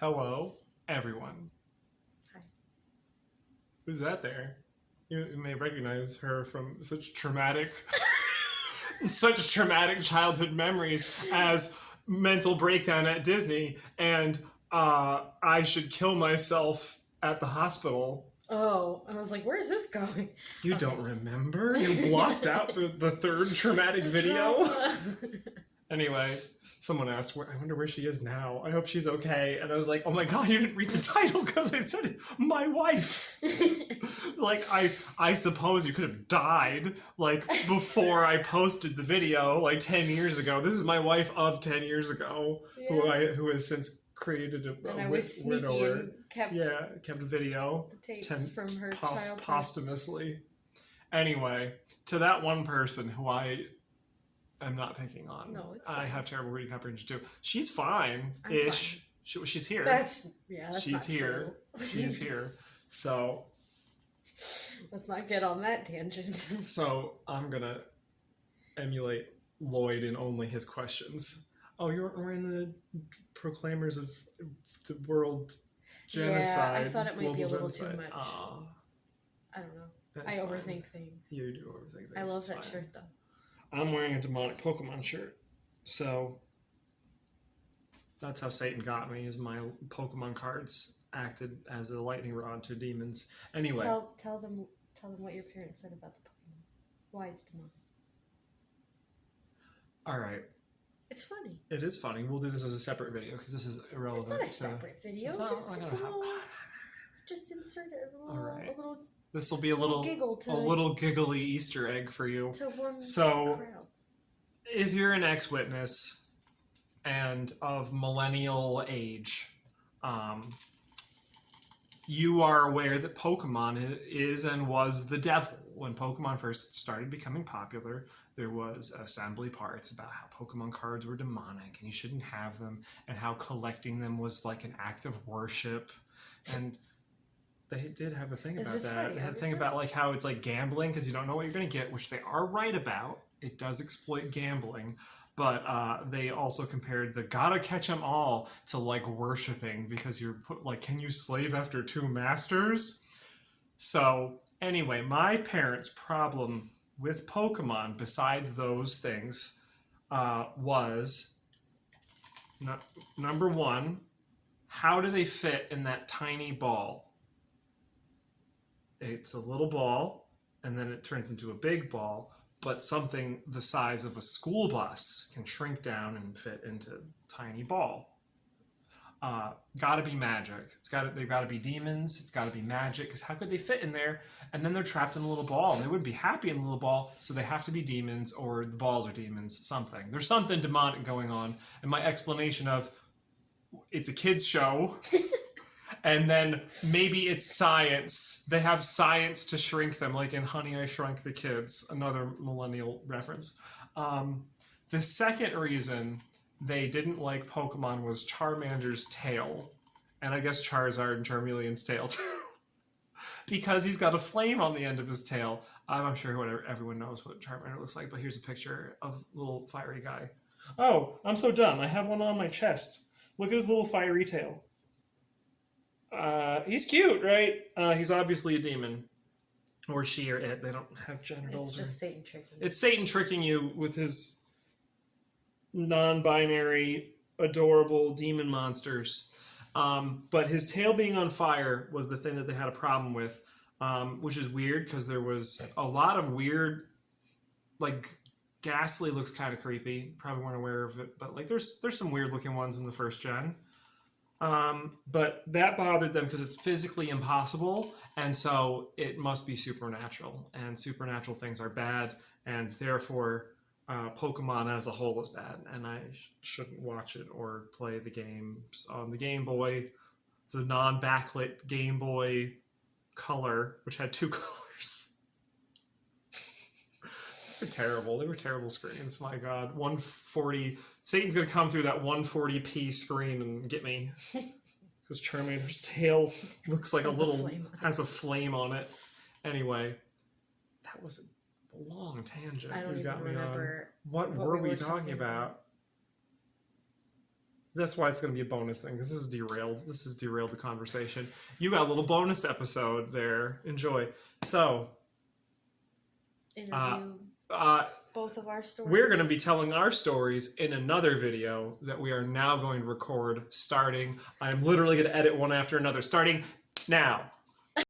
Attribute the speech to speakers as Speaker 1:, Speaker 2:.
Speaker 1: Hello, everyone.
Speaker 2: Hi.
Speaker 1: Who's that there? You may recognize her from such traumatic childhood memories as Mental Breakdown at Disney and I Should Kill Myself at the Hospital.
Speaker 2: Oh, I was like, where's this going?
Speaker 1: You
Speaker 2: Okay.
Speaker 1: don't remember? You blocked out the third traumatic video? Anyway, someone asked, I wonder where she is now. I hope she's okay. And I was like, oh my God, you didn't read the title because I said, my wife. Like, I suppose you could have died, like, before I posted the video, like, 10 years ago. This is my wife of 10 years ago,
Speaker 2: Yeah.
Speaker 1: who has since created a
Speaker 2: And I was sneaky and kept
Speaker 1: kept a video.
Speaker 2: the tapes from her childhood.
Speaker 1: Posthumously. Anyway, to that one person who I'm not picking on.
Speaker 2: No, it's fine.
Speaker 1: I have terrible reading comprehension too. She's fine-ish. She's here.
Speaker 2: That's
Speaker 1: she's
Speaker 2: not
Speaker 1: here.
Speaker 2: True.
Speaker 1: She's here. So
Speaker 2: let's not get on that tangent.
Speaker 1: So I'm gonna emulate Lloyd in only his questions. Oh, we're in the proclaimers of the world genocide.
Speaker 2: Yeah, I thought it might be a little
Speaker 1: genocide.
Speaker 2: too much. I don't know.
Speaker 1: That's
Speaker 2: I
Speaker 1: fine.
Speaker 2: overthink things.
Speaker 1: You do overthink things.
Speaker 2: I love that
Speaker 1: fine.
Speaker 2: shirt though.
Speaker 1: I'm wearing a demonic Pokemon shirt, so that's how Satan got me. Is my Pokemon cards acted as a lightning rod to demons. Anyway,
Speaker 2: tell them what your parents said about the Pokemon. Why it's demonic.
Speaker 1: All right.
Speaker 2: It's funny.
Speaker 1: It is funny. We'll do this as a separate video because this is irrelevant.
Speaker 2: It's not a separate video. Just insert a little.
Speaker 1: This will be a little giggly Easter egg for you.
Speaker 2: To warm
Speaker 1: so,
Speaker 2: the crowd.
Speaker 1: If you're an ex-witness and of millennial age, you are aware that Pokemon is and was the devil. When Pokemon first started becoming popular, there was assembly parts about how Pokemon cards were demonic and you shouldn't have them, and how collecting them was like an act of worship. And they did have a thing about that. They had a thing about like how it's like gambling because you don't know what you're going to get, which they are right about. It does exploit gambling. But they also compared the gotta catch 'em all to like worshiping because you're like, can you slave after two masters? So anyway, my parents' problem with Pokemon, besides those things, was number one, how do they fit in that tiny ball? It's a little ball, and then it turns into a big ball, but something the size of a school bus can shrink down and fit into a tiny ball. Gotta be magic. They've got to be demons. It's got to be magic, because how could they fit in there? And then they're trapped in a little ball, and they wouldn't be happy in the little ball, so they have to be demons, or the balls are demons, something. There's something demonic going on, and my explanation of it's a kid's show... And then maybe it's science. They have science to shrink them, like in Honey, I Shrunk the Kids, another millennial reference. The second reason they didn't like Pokemon was Charmander's tail. And I guess Charizard and Charmeleon's tail too. Because he's got a flame on the end of his tail. I'm sure everyone knows what Charmander looks like, but here's a picture of a little fiery guy. Oh, I'm so dumb. I have one on my chest. Look at his little fiery tail. He's cute, right? He's obviously a demon. Or she or it. They don't have genitals.
Speaker 2: It's just Satan tricking you.
Speaker 1: It's Satan tricking you with his non-binary, adorable demon monsters. But his tail being on fire was the thing that they had a problem with, which is weird because there was a lot of weird, like, Ghastly looks kind of creepy. Probably weren't aware of it, but like there's some weird looking ones in the first gen. But that bothered them because it's physically impossible, and so it must be supernatural, and supernatural things are bad, and therefore Pokemon as a whole is bad, and I shouldn't watch it or play the games on the Game Boy, the non-backlit Game Boy Color, which had two colors. They were terrible screens. My God, 140. Satan's gonna come through that 140p screen and get me, because Charmander's tail looks like has a flame on it. Anyway, that was a long tangent.
Speaker 2: I don't even remember
Speaker 1: What were we talking about? That's why it's going to be a bonus thing, because this is derailed. This has derailed the conversation. You got a little bonus episode there. Enjoy. So,
Speaker 2: Interview both of our stories.
Speaker 1: we're going to be telling our stories in another video that we are now going to record starting. I'm literally going to edit one after another, starting now.